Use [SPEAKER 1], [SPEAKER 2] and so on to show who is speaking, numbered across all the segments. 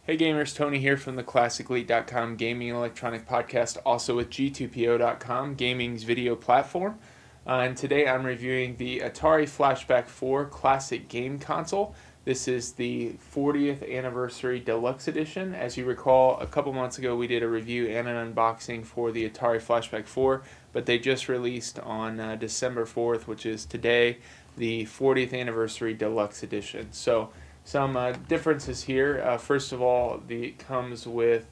[SPEAKER 1] Hey gamers, Tony here from the ClassicLeague.com gaming and electronic podcast, also with G2PO.com, gaming's video platform. And today I'm reviewing the Atari Flashback 4 Classic Game Console. This is the 40th Anniversary Deluxe Edition. As you recall, a couple months ago we did a review and an unboxing for the Atari Flashback 4, but they just released on December 4th, which is today, the 40th Anniversary Deluxe Edition. So some differences here. First of all, it comes with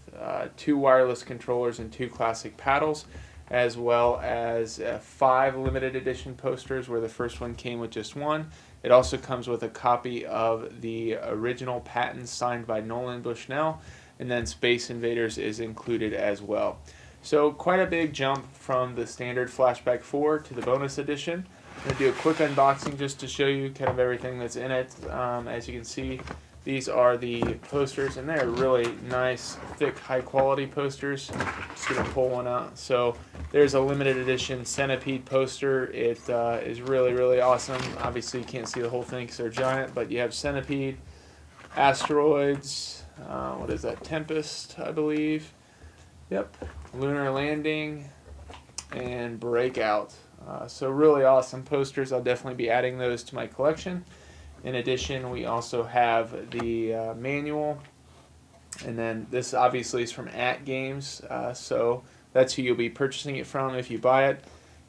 [SPEAKER 1] 2 wireless controllers and 2 classic paddles, as well as 5 limited edition posters, where the first one came with just 1. It also comes with a copy of the original patent signed by Nolan Bushnell, and then Space Invaders is included as well. So quite a big jump from the standard Flashback 4 to the bonus edition. I'm going to do a quick unboxing just to show you kind of everything that's in it. As you can see, these are the posters, and they're really nice, thick, high-quality posters. Just going to pull one out. So there's a limited edition Centipede poster. It is really, really awesome. Obviously, you can't see the whole thing because they're giant, but you have Centipede, Asteroids, what is that, Tempest, I believe. Yep, Lunar Landing, and Breakout. So really awesome posters. I'll definitely be adding those to my collection. In addition, we also have the manual, and then this obviously is from @Games, so that's who you'll be purchasing it from if you buy it.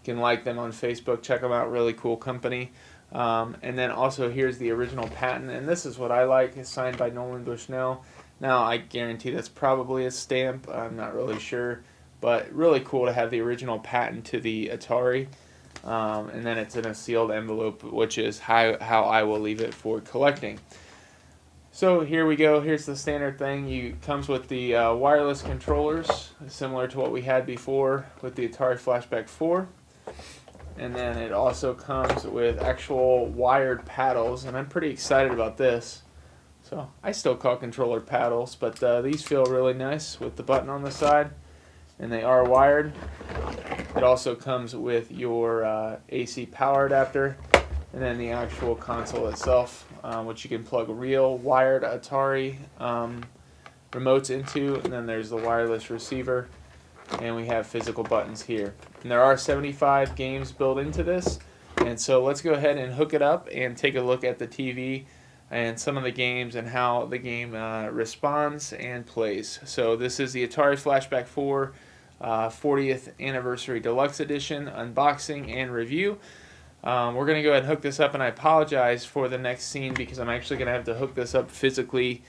[SPEAKER 1] You can like them on Facebook, check them out, really cool company. And then also here's the original patent, and this is what I like. It's signed by Nolan Bushnell. Now I guarantee that's probably a stamp, I'm not really sure, but really cool to have the original patent to the Atari. And then it's in a sealed envelope, which is how I will leave it for collecting. So here we go. Here's the standard thing. It comes with the wireless controllers, similar to what we had before with the Atari Flashback 4. And then it also comes with actual wired paddles, and I'm pretty excited about this. So I still call controller paddles, but these feel really nice with the button on the side, and they are wired. It also comes with your AC power adapter, and then the actual console itself, which you can plug real wired Atari remotes into, and then there's the wireless receiver, and we have physical buttons here. And there are 75 games built into this, and so let's go ahead and hook it up and take a look at the TV and some of the games and how the game responds and plays. So this is the Atari Flashback 4 40th Anniversary Deluxe Edition unboxing and review. We're going to go ahead and hook this up, and I apologize for the next scene because I'm actually going to have to hook this up physically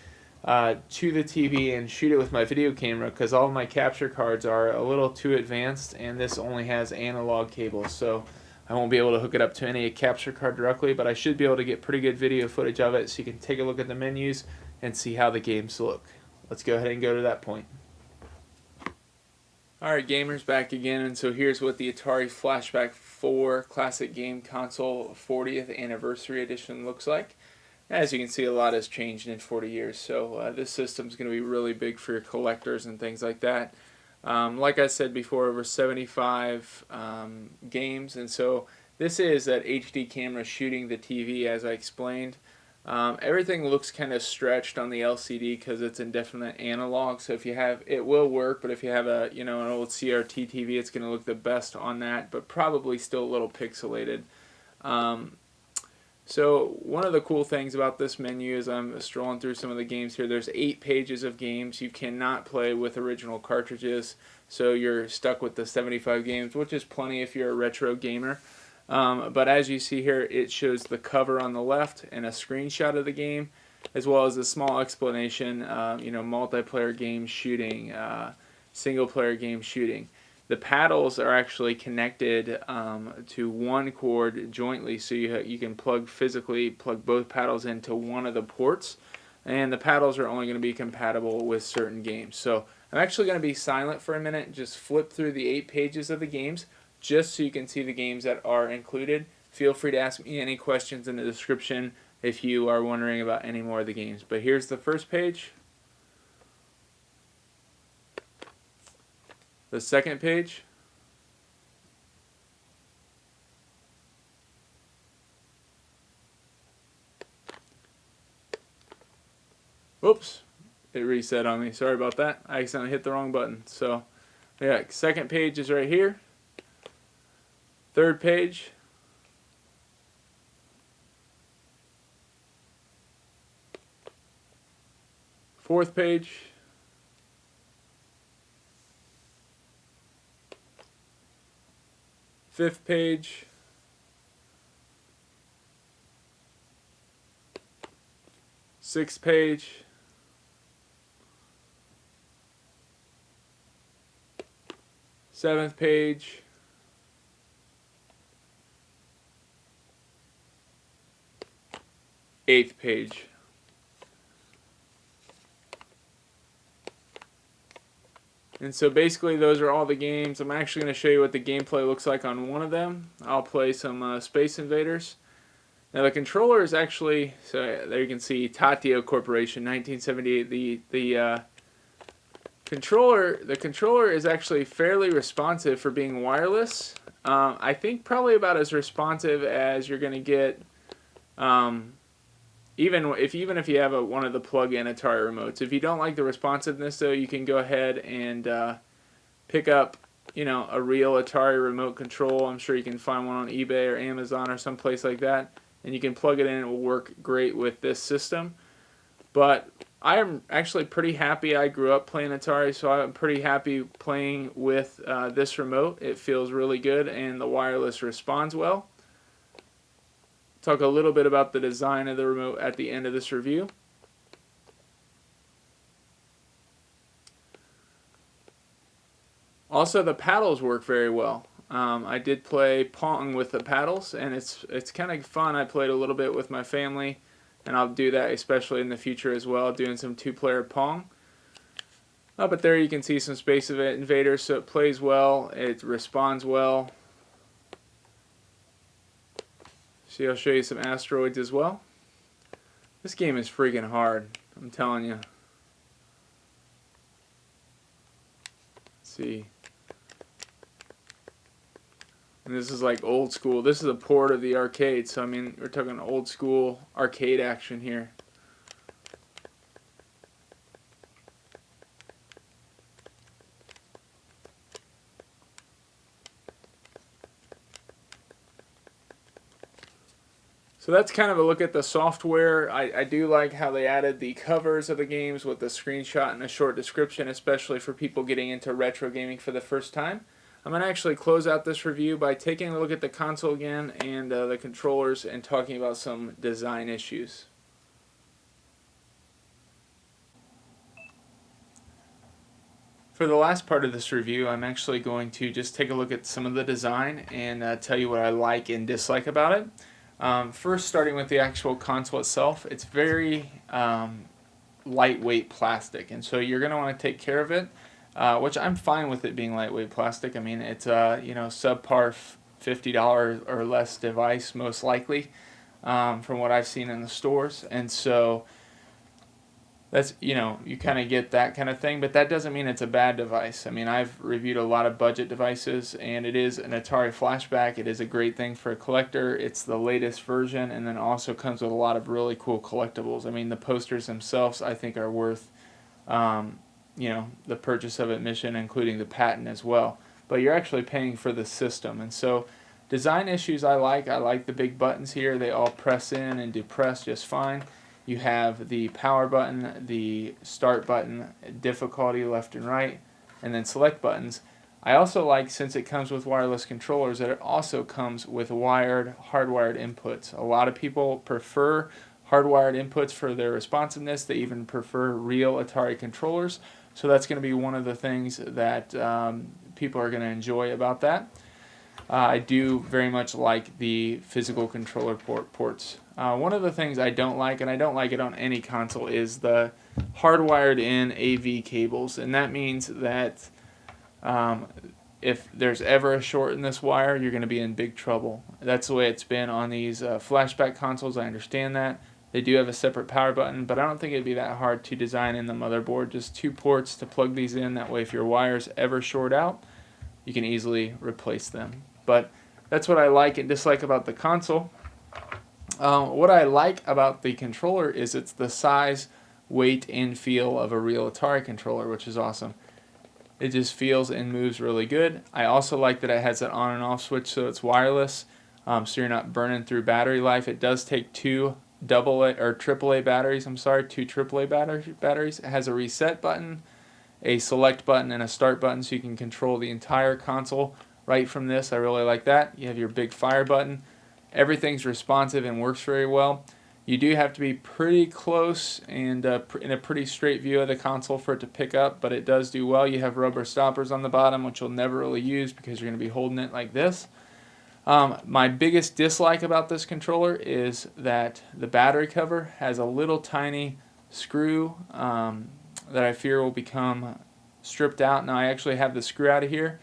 [SPEAKER 1] to the TV and shoot it with my video camera, because all of my capture cards are a little too advanced and this only has analog cables, so I won't be able to hook it up to any capture card directly, but I should be able to get pretty good video footage of it so you can take a look at the menus and see how the games look. Let's go ahead and go to that point. Alright gamers, back again, and so here's what the Atari Flashback 4 Classic Game Console 40th Anniversary Edition looks like. As you can see, a lot has changed in 40 years, so this system is going to be really big for your collectors and things like that. Like I said before, over 75 games, and so this is that HD camera shooting the TV, as I explained. Everything looks kind of stretched on the LCD because it's indefinite analog, so if you have, it will work, but if you have a, an old CRT TV, it's going to look the best on that, but probably still a little pixelated. So one of the cool things about this menu is I'm strolling through some of the games here. There's 8 pages of games. You cannot play with original cartridges, so you're stuck with the 75 games, which is plenty if you're a retro gamer. But as you see here, it shows the cover on the left and a screenshot of the game, as well as a small explanation, multiplayer game shooting, single-player game shooting. The paddles are actually connected to one cord jointly, so you can physically plug both paddles into one of the ports, and the paddles are only going to be compatible with certain games. So I'm actually going to be silent for a minute and just flip through the 8 pages of the games, just so you can see the games that are included. Feel free to ask me any questions in the description if you are wondering about any more of the games. But here's the first page. The second page. Whoops. it reset on me. Sorry about that. I accidentally hit the wrong button. So yeah, second page is right here. Third page. Fourth page. Fifth page. Sixth page. Seventh page. Eighth page. And so basically those are all the games. I'm actually going to show you what the gameplay looks like on one of them. I'll play some Space Invaders. Now the controller is actually, so there you can see Tatio Corporation, 1978. The controller is actually fairly responsive for being wireless. I think probably about as responsive as you're going to get, even if you have one of the plug-in Atari remotes. If you don't like the responsiveness, though, you can go ahead and pick up, a real Atari remote control. I'm sure you can find one on eBay or Amazon or someplace like that, and you can plug it in. It will work great with this system. But I am actually pretty happy. I grew up playing Atari, so I'm pretty happy playing with this remote. It feels really good, and the wireless responds well. Talk a little bit about the design of the remote at the end of this review. Also, the paddles work very well. I did play Pong with the paddles, and it's kind of fun. I played a little bit with my family, and I'll do that especially in the future as well, doing some two-player Pong. But there you can see some Space Invaders, so it plays well, it responds well. See, I'll show you some Asteroids as well. This game is freaking hard, I'm telling you. Let's see. And this is like old school. This is a port of the arcade, so I mean, we're talking old school arcade action here. So that's kind of a look at the software. I do like how they added the covers of the games with the screenshot and a short description, especially for people getting into retro gaming for the first time. I'm going to actually close out this review by taking a look at the console again and the controllers and talking about some design issues. For the last part of this review, I'm actually going to just take a look at some of the design and tell you what I like and dislike about it. First, starting with the actual console itself, it's very lightweight plastic, and so you're going to want to take care of it, which I'm fine with it being lightweight plastic. I mean, it's a subpar $50 or less device, most likely, from what I've seen in the stores, and so that's, you kind of get that kind of thing, but that doesn't mean it's a bad device. I mean, I've reviewed a lot of budget devices, and it is an Atari Flashback. It is a great thing for a collector. It's the latest version, and then also comes with a lot of really cool collectibles. I mean, the posters themselves, I think, are worth, the purchase of admission, including the patent as well. But you're actually paying for the system, and so design issues I like. I like the big buttons here. They all press in and depress just fine. You have the power button, the start button, difficulty left and right, and then select buttons. I also like, since it comes with wireless controllers, that it also comes with hardwired inputs. A lot of people prefer hardwired inputs for their responsiveness. They even prefer real Atari controllers. So that's going to be one of the things that people are going to enjoy about that. I do very much like the physical controller ports. One of the things I don't like, and I don't like it on any console, is the hardwired in AV cables. And that means that if there's ever a short in this wire, you're going to be in big trouble. That's the way it's been on these flashback consoles. I understand that. They do have a separate power button, but I don't think it'd be that hard to design in the motherboard. Just 2 ports to plug these in. That way, if your wires ever short out, you can easily replace them. But that's what I like and dislike about the console. What I like about the controller is it's the size weight and feel of a real Atari controller, which is awesome. It just feels and moves really good. I also like that it has an on and off switch, so it's wireless, so you're not burning through battery life. It does take two AAA batteries. Two AAA batteries. It has a reset button, a select button, and a start button, so you can control the entire console right from this. I really like that. You have your big fire button. Everything's responsive and works very well. You do have to be pretty close and in a pretty straight view of the console for it to pick up, but it does do well. You have rubber stoppers on the bottom, which you'll never really use because you're going to be holding it like this. My biggest dislike about this controller is that the battery cover has a little tiny screw that I fear will become stripped out. Now I actually have the screw out of here.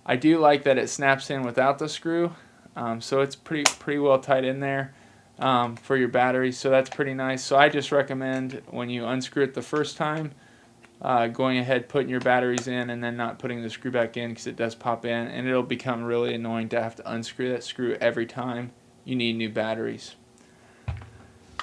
[SPEAKER 1] I do like that it snaps in without the screw, so it's pretty well tight in there for your battery, so that's pretty nice. So I just recommend when you unscrew it the first time, going ahead putting your batteries in and then not putting the screw back in, because it does pop in and it'll become really annoying to have to unscrew that screw every time you need new batteries.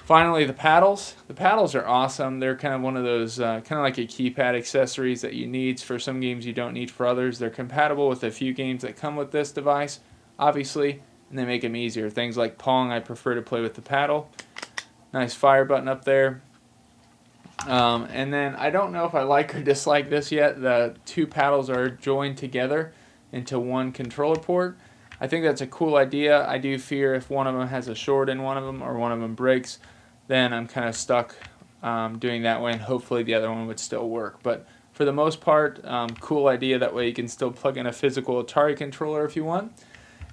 [SPEAKER 1] Finally, the paddles. The paddles are awesome. They're kind of one of those kind of like a keypad accessories that you need for some games you don't need for others. They're compatible with a few games that come with this device, obviously, and they make them easier. Things like Pong, I prefer to play with the paddle. Nice fire button up there. And then I don't know if I like or dislike this yet. The two paddles are joined together into one controller port. I think that's a cool idea. I do fear if one of them has a short in one of them or one of them breaks, then I'm kind of stuck doing that way, and hopefully the other one would still work. But for the most part, cool idea. That way you can still plug in a physical Atari controller if you want.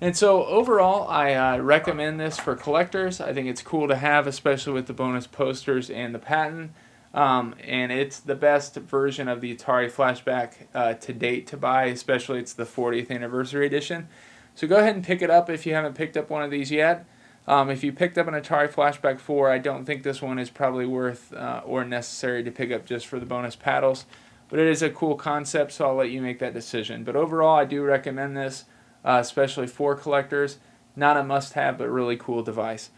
[SPEAKER 1] And so overall, I recommend this for collectors. I think it's cool to have, especially with the bonus posters and the patent. And it's the best version of the Atari Flashback to date to buy, especially it's the 40th anniversary edition. So go ahead and pick it up if you haven't picked up one of these yet. If you picked up an Atari Flashback 4, I don't think this one is probably worth or necessary to pick up just for the bonus paddles. But it is a cool concept, so I'll let you make that decision. But overall, I do recommend this, especially for collectors. Not a must-have, but really cool device.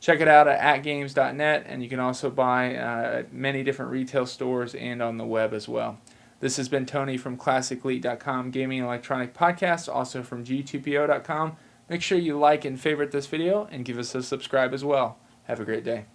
[SPEAKER 1] Check it out at atgames.net, and you can also buy at many different retail stores and on the web as well. This has been Tony from ClassicElite.com Gaming and Electronic Podcast, also from G2PO.com. Make sure you like and favorite this video and give us a subscribe as well. Have a great day.